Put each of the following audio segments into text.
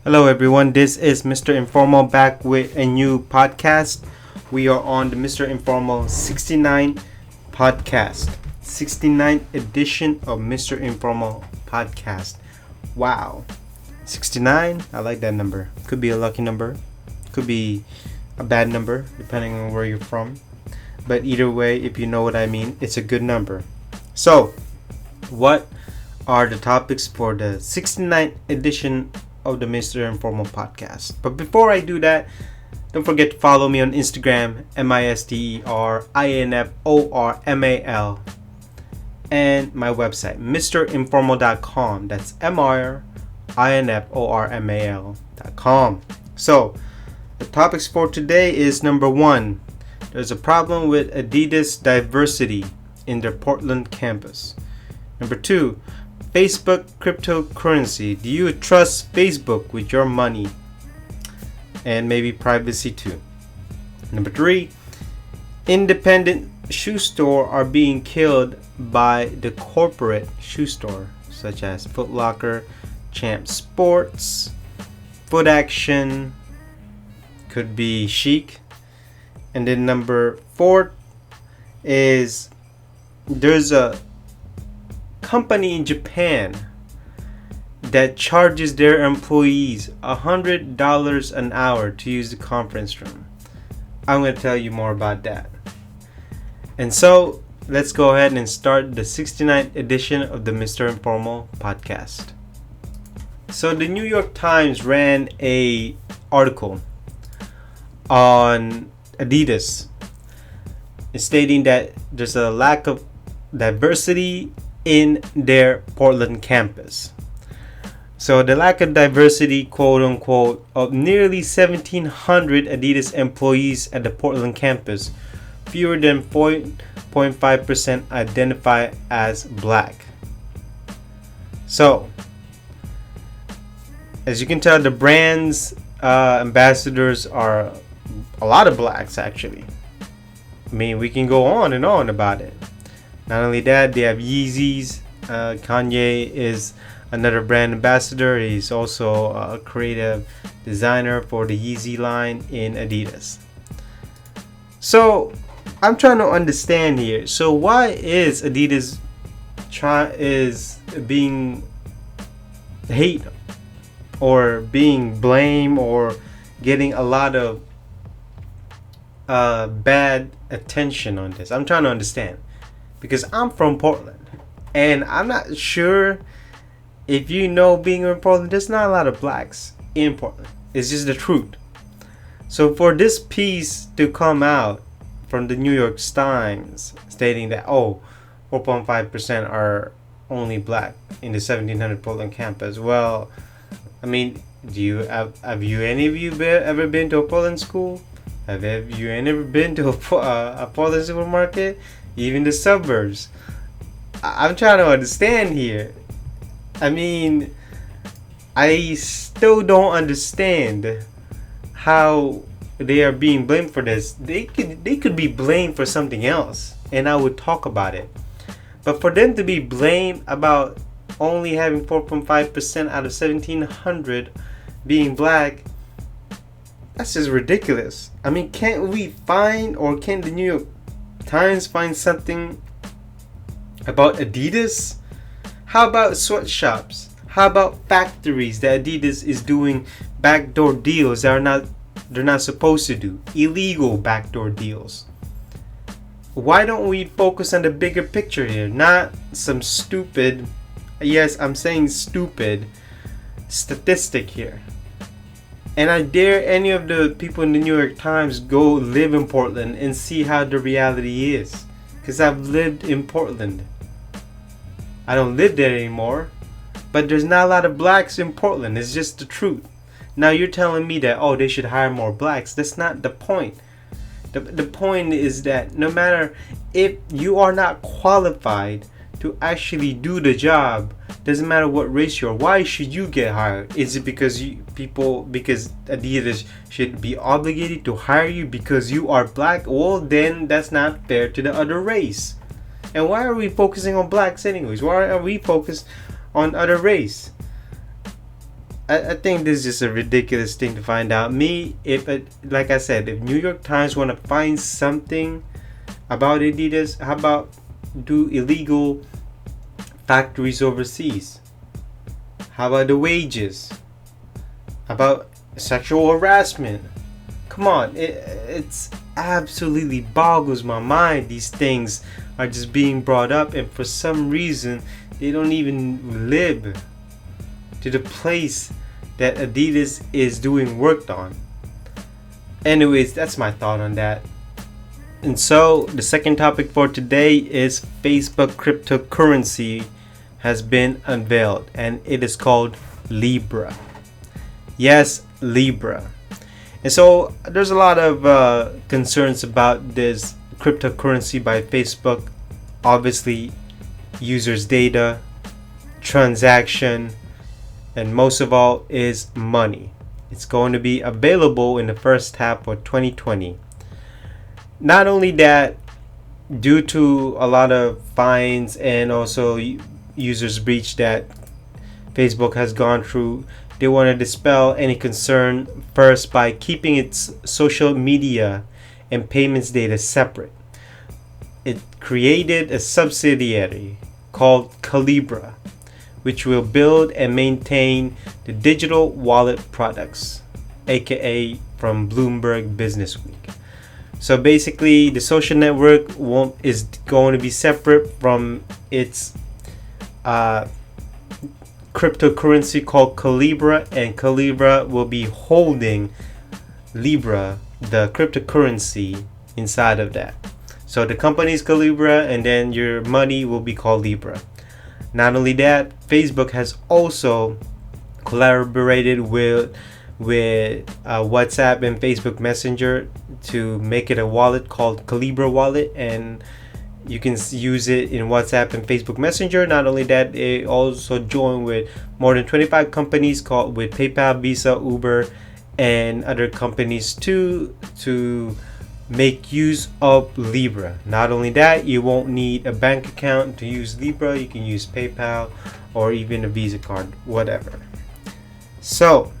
Hello, everyone. This is Mr. Informal back with a new podcast. We are on the Mr. Informal 69 podcast, 69th edition of Mr. Informal podcast. Wow, 69. I like that number. Could be a lucky number, could be a bad number, depending on where you're from. But either way, if you know what I mean, it's a good number. So, what are the topics for the 69th edition of the Mr. Informal podcast? But before I do that, don't forget to follow me on Instagram, MisterInformal, and my website, mrinformal.com. That's MIRINFORMAL.com. So, the topics for today is number 1. There's a problem with Adidas diversity in their Portland campus. Number 2, Facebook cryptocurrency. Do you trust Facebook with your money? And maybe privacy too. Number 3, independent shoe store are being killed by the corporate shoe store, such as Foot Locker, Champ Sports, Foot Action, could be Chic. And then number 4 is there's a company in Japan that charges their employees $100 an hour to use the conference room. I'm going to tell you more about that. And so, let's go ahead and start the 69th edition of the Mr. Informal podcast. So, the New York Times ran a article on Adidas stating that there's a lack of diversity in their Portland campus. So the lack of diversity, quote unquote, of nearly 1,700 Adidas employees at the Portland campus, fewer than 0.5% identify as black. So, as you can tell, the brand's ambassadors are a lot of blacks, actually. I mean, we can go on and on about it. Not only that, they have Yeezys. Kanye is another brand ambassador. He's also a creative designer for the Yeezy line in Adidas. So, I'm trying to understand here. So, why is Adidas being hate or being blamed or getting a lot of bad attention on this? I'm trying to understand. Because I'm from Portland, and I'm not sure if you know, being in Portland, there's not a lot of blacks in Portland. It's just the truth. So for this piece to come out from the New York Times stating that 4.5% are only black in the 1,700 Portland campus. Well, I mean, have you any of you ever been to a Portland school? Have you ever been to a Portland supermarket? Even the suburbs. I'm trying to understand here. I mean, I still don't understand how they are being blamed for this. They could be blamed for something else, and I would talk about it. But for them to be blamed about only having 4.5% out of 1,700 being black, that's just ridiculous. I mean, can't we find, or can the New York Times find something about Adidas? How about sweatshops? How about factories that Adidas is doing backdoor deals that they're not supposed to do? Illegal backdoor deals. Why don't we focus on the bigger picture here? Not some stupid, yes, I'm saying stupid statistic here. And I dare any of the people in the New York Times go live in Portland and see how the reality is. Because I've lived in Portland. I don't live there anymore. But there's not a lot of blacks in Portland. It's just the truth. Now you're telling me that, they should hire more blacks. That's not the point. The point is that no matter if you are not qualified to actually do the job, doesn't matter what race you are, why should you get hired? Is it because because Adidas should be obligated to hire you because you are black? Well, then that's not fair to the other race. And why are we focusing on blacks anyways? Why are we focused on other race? I think this is just a ridiculous thing to find out. Me, if like I said, if New York Times want to find something about Adidas, how about do illegal factories overseas? How about the wages? How about sexual harassment? Come on, it's absolutely boggles my mind. These things are just being brought up, and for some reason, they don't even live to the place that Adidas is doing work on. Anyways, that's my thought on that. And so, the second topic for today is Facebook cryptocurrency has been unveiled, and it is called Libra. Yes, Libra. And so there's a lot of concerns about this cryptocurrency by Facebook. Obviously, users' data, transaction, and most of all is money. It's going to be available in the first half of 2020. Not only that, due to a lot of fines and also users breach that Facebook has gone through, they want to dispel any concern first by keeping its social media and payments data separate. It created a subsidiary called Calibra, which will build and maintain the digital wallet products, aka from Bloomberg Businessweek. So basically, the social network is going to be separate from its cryptocurrency called Calibra, and Calibra will be holding Libra, the cryptocurrency, inside of that. So the company is Calibra, and then your money will be called Libra. Not only that, Facebook has also collaborated with WhatsApp and Facebook Messenger to make it a wallet called Calibra Wallet, and you can use it in WhatsApp and Facebook Messenger. Not only that, they also join with more than 25 companies called with PayPal, Visa, Uber, and other companies to make use of Libra. Not only that, you won't need a bank account to use Libra. You can use PayPal or even a Visa card, whatever. So,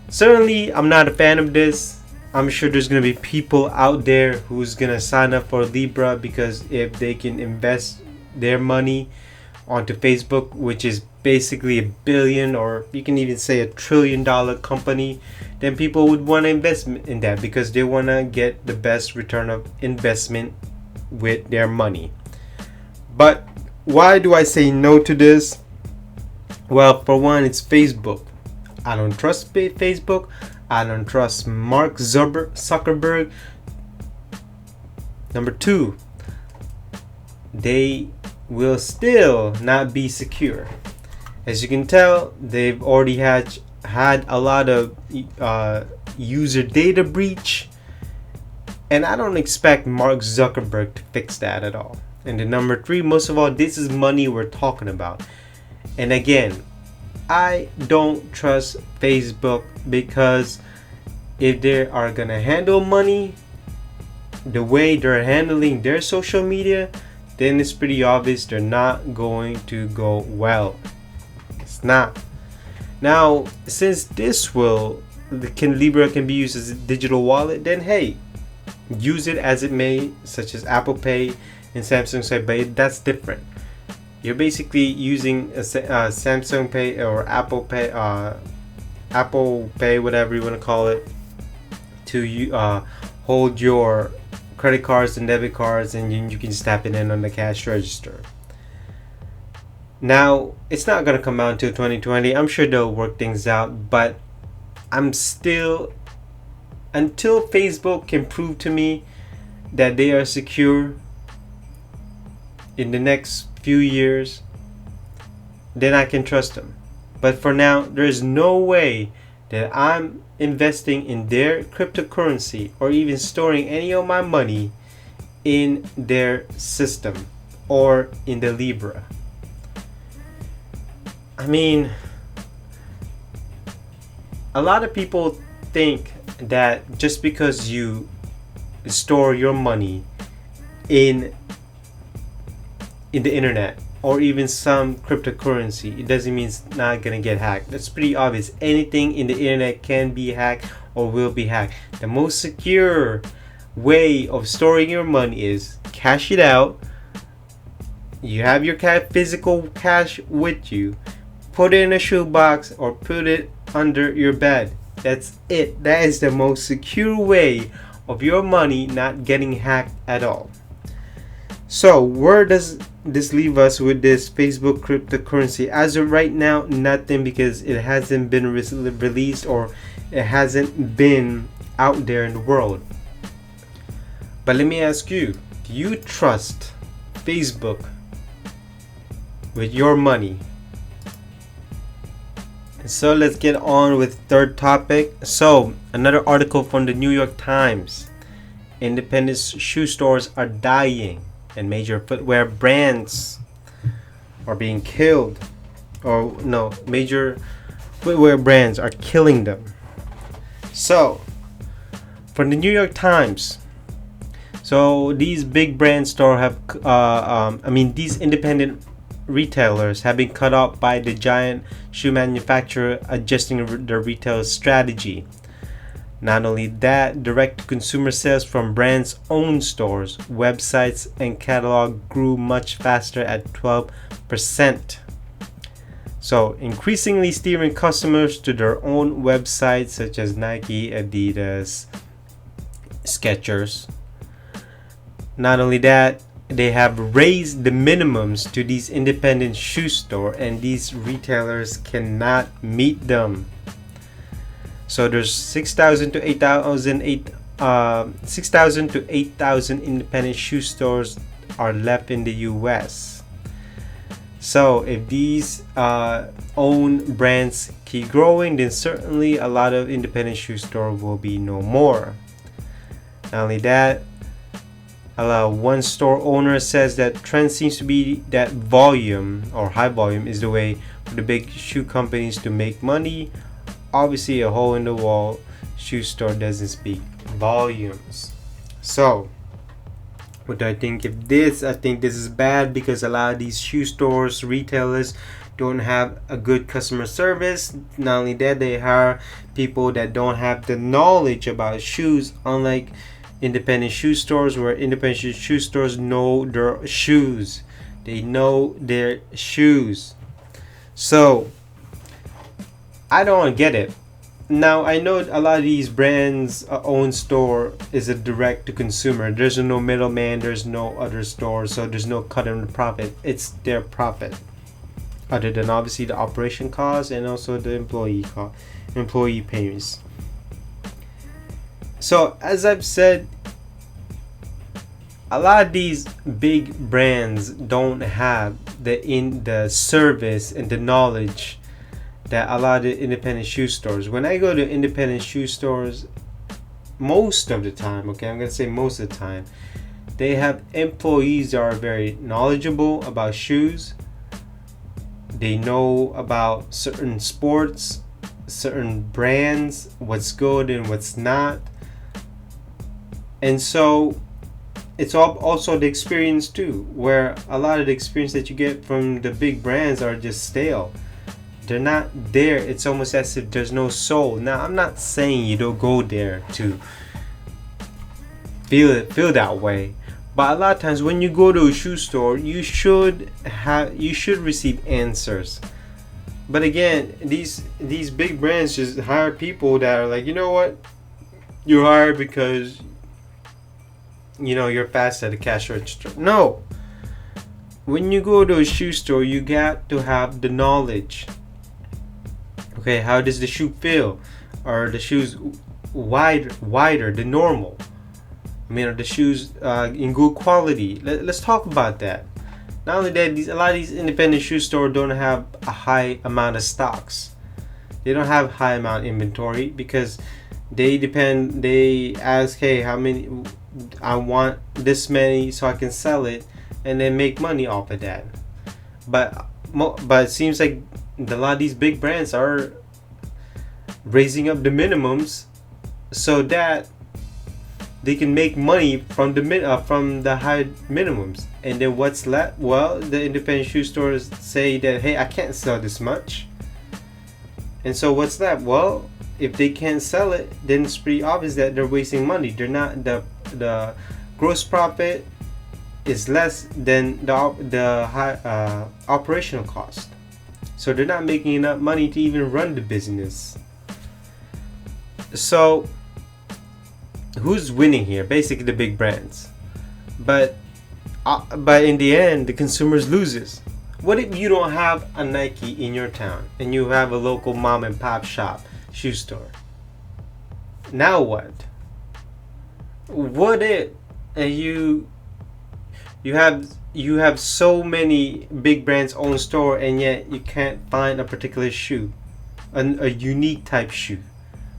certainly, I'm not a fan of this. I'm sure there's going to be people out there who's going to sign up for Libra because if they can invest their money onto Facebook, which is basically $1 billion, or you can even say $1 trillion company, then people would want to invest in that because they want to get the best return of investment with their money. But why do I say no to this? Well, for one, it's Facebook. I don't trust Facebook. I don't trust Mark Zuckerberg. Number two, they will still not be secure. As you can tell, they've already had a lot of user data breach, and I don't expect Mark Zuckerberg to fix that at all. And then number three, most of all, this is money we're talking about. And again, I don't trust Facebook because if they are gonna handle money the way they're handling their social media, then it's pretty obvious they're not going to go well. It's not. Now, since Libra can be used as a digital wallet, then hey, use it as it may, such as Apple Pay and Samsung Pay, but that's different. You're basically using a Samsung Pay or Apple Pay, whatever you want to call it, to hold your credit cards and debit cards, and you can just tap it in on the cash register. Now, it's not going to come out until 2020. I'm sure they'll work things out, but until Facebook can prove to me that they are secure in the next few years, then I can trust them. But for now, there is no way that I'm investing in their cryptocurrency or even storing any of my money in their system or in the Libra. I mean, a lot of people think that just because you store your money in the internet or even some cryptocurrency, it doesn't mean it's not gonna get hacked. That's pretty obvious. Anything in the internet can be hacked or will be hacked. The most secure way of storing your money is cash it out. You have your physical cash with you. Put it in a shoebox or put it under your bed. That's it. That is the most secure way of your money not getting hacked at all. So where does this leave us with this Facebook cryptocurrency? As of right now, nothing, because it hasn't been released, or it hasn't been out there in the world. But let me ask you, do you trust Facebook with your money? So let's get on with third topic. So another article from the New York Times. Independent shoe stores are dying and major footwear brands are being killed. Or no, major footwear brands are killing them. So from the New York Times, so these big brand store have these independent retailers have been cut off by the giant shoe manufacturer adjusting their retail strategy. Not only that, direct-to-consumer sales from brands' own stores, websites, and catalog grew much faster at 12%. So, increasingly steering customers to their own websites such as Nike, Adidas, Skechers. Not only that, they have raised the minimums to these independent shoe stores, and these retailers cannot meet them. So there's 6,000 to 8,000 independent shoe stores are left in the US. So if these own brands keep growing, then certainly a lot of independent shoe stores will be no more. Not only that, one store owner says that trend seems to be that volume, or high volume, is the way for the big shoe companies to make money. Obviously, a hole in the wall shoe store doesn't speak volumes. So what do I think of this? I think this is bad because a lot of these shoe stores, retailers, don't have a good customer service. Not only that, they hire people that don't have the knowledge about shoes, unlike independent shoe stores, where independent shoe stores know their shoes. They know their shoes. So I don't get it. Now I know a lot of these brands' own store is a direct to consumer. There's no middleman, there's no other store, so there's no cut in the profit. It's their profit, other than obviously the operation costs and also the employee payments. So as I've said, a lot of these big brands don't have the service and the knowledge that a lot of the independent shoe stores. When I go to independent shoe stores, most of the time, okay, I'm gonna say most of the time, they have employees that are very knowledgeable about shoes. They know about certain sports, certain brands, what's good and what's not. And so it's also the experience too, where a lot of the experience that you get from the big brands are just stale. They're not there. It's almost as if there's no soul. Now, I'm not saying you don't go there to feel that way, but a lot of times when you go to a shoe store, you should receive answers. But again, these big brands just hire people that are like, you know what, you hired because you're fast at the cash register. No. When you go to a shoe store, you got to have the knowledge. Okay, how does the shoe feel? Are the shoes wider than normal? Are the shoes in good quality? Let's talk about that. Not only that, a lot of these independent shoe stores don't have a high amount of stocks. They don't have high amount of inventory because they ask, hey, how many? I want this many so I can sell it and then make money off of that. But it seems like a lot of these big brands are raising up the minimums so that they can make money from the high minimums. And then what's left? Well, the independent shoe stores say that, hey, I can't sell this much. And so what's that? Well, if they can't sell it, then it's pretty obvious that they're wasting money. They're not, the gross profit is less than the high operational cost. So they're not making enough money to even run the business. So who's winning here? Basically the big brands. But in the end, the consumers loses. What if you don't have a Nike in your town and you have a local mom and pop shop shoe store? Now what? What if you have so many big brands own store and yet you can't find a particular shoe, a unique type shoe?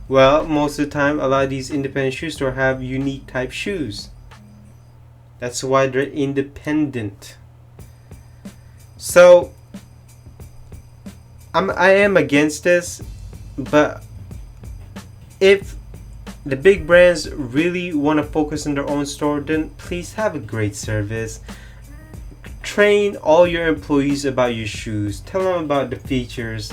Well, most of the time, a lot of these independent shoe stores have unique type shoes. That's why they're independent. So, I am against this, but if the big brands really want to focus on their own store, then please have a great service. Train all your employees about your shoes. Tell them about the features.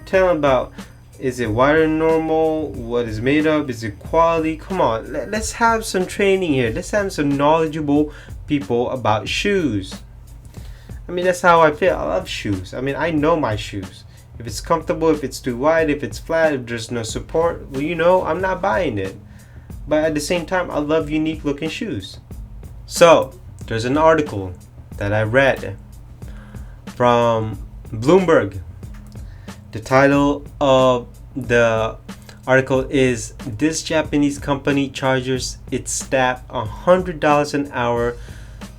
Tell them about, is it wider than normal? What is made of? Is it quality? Come on, let's have some training here. Let's have some knowledgeable people about shoes. I mean, that's how I feel. I love shoes. I mean, I know my shoes. If it's comfortable, if it's too wide, if it's flat, if there's no support, well, I'm not buying it. But at the same time, I love unique looking shoes. So, there's an article that I read from Bloomberg. The title of the article is, "This Japanese company charges its staff $100 an hour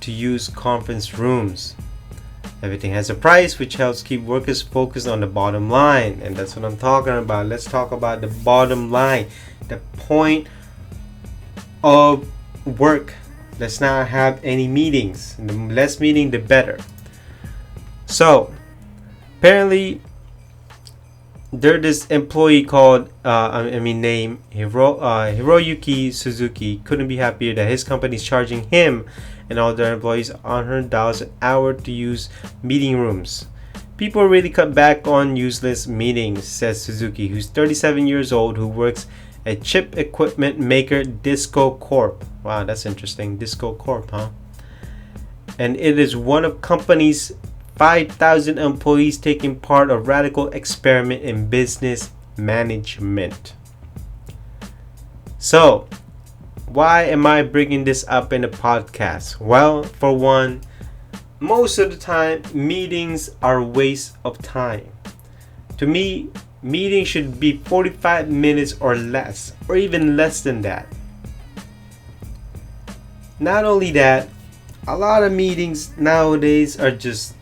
to use conference rooms. Everything has a price, which helps keep workers focused on the bottom line." And that's what I'm talking about. Let's talk about the bottom line, the point of work. Let's not have any meetings. The less meeting, the better. So, apparently, there's this employee called, named Hiroyuki Suzuki. Couldn't be happier that his company is charging him and all their employees $100 an hour to use meeting rooms. "People really cut back on useless meetings," says Suzuki, who's 37 years old, who works at chip equipment maker Disco Corp. Wow, that's interesting. Disco Corp, huh? And it is one of company's 5,000 employees taking part of radical experiment in business management. So, why am I bringing this up in a podcast? Well, for one, most of the time, meetings are a waste of time. To me, meetings should be 45 minutes or less, or even less than that. Not only that, a lot of meetings nowadays are just,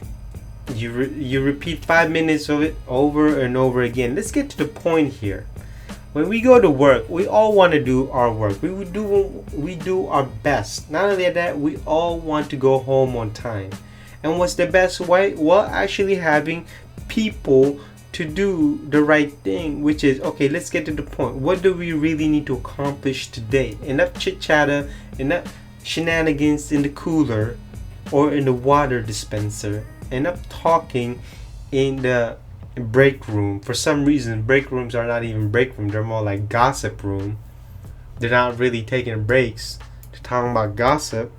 you repeat 5 minutes of it over and over again. Let's get to the point here. When we go to work, we all want to do our work. We do our best. Not only that, we all want to go home on time. And what's the best way? Well, actually having people to do the right thing, which is, okay, let's get to the point. What do we really need to accomplish today? Enough chit chatter, enough shenanigans in the cooler or in the water dispenser, enough talking in the break room. For some reason, break rooms are not even break room. They're more like gossip room. They're not really taking breaks to talk about gossip.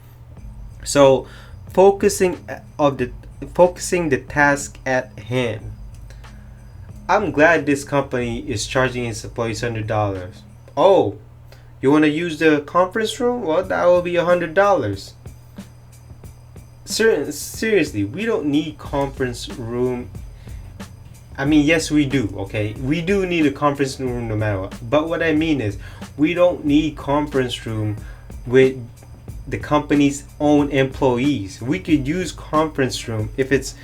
So, focusing the task at hand. I'm glad this company is charging its employees $100. Oh, you want to use the conference room? Well, that will be $100. Seriously, we don't need conference room. I mean, yes, we do, okay? We do need a conference room no matter what. But what I mean is, we don't need conference room with the company's own employees. We could use conference room if it's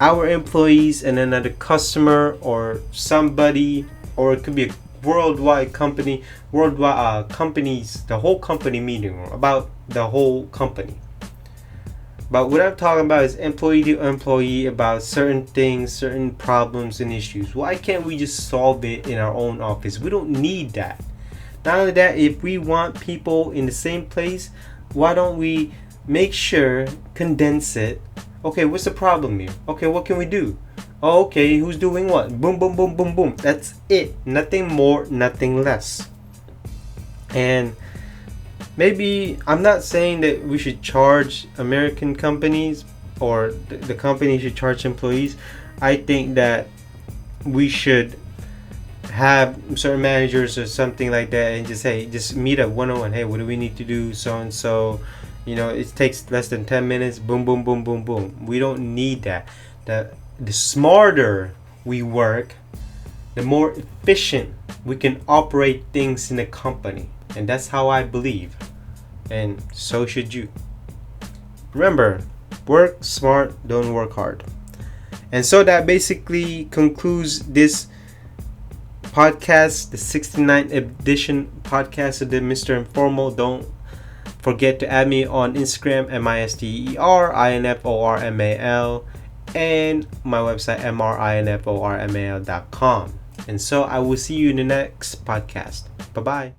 our employees and another customer or somebody, or it could be a worldwide company, companies, the whole company meeting room about the whole company. But what I'm talking about is employee to employee about certain things, certain problems and issues. Why can't we just solve it in our own office? We don't need that. Not only that, if we want people in the same place, why don't we make sure, condense it? Okay, what's the problem here? Okay, what can we do? Oh, okay, who's doing what? Boom, boom, boom, boom, boom. That's it. Nothing more, nothing less. And maybe I'm not saying that we should charge American companies or the company should charge employees. I think that we should have certain managers or something like that and just meet up one-on-one. Hey, what do we need to do? So and so, it takes less than 10 minutes. Boom, boom, boom, boom, boom. We don't need that. The smarter we work, the more efficient we can operate things in a company. And that's how I believe. And so should you. Remember, work smart, don't work hard. And so that basically concludes this podcast, the 69th edition podcast of the Mr. Informal. Don't forget to add me on Instagram, MISTERINFORMAL, and my website, MRINFORMAL.com. And so I will see you in the next podcast. Bye-bye.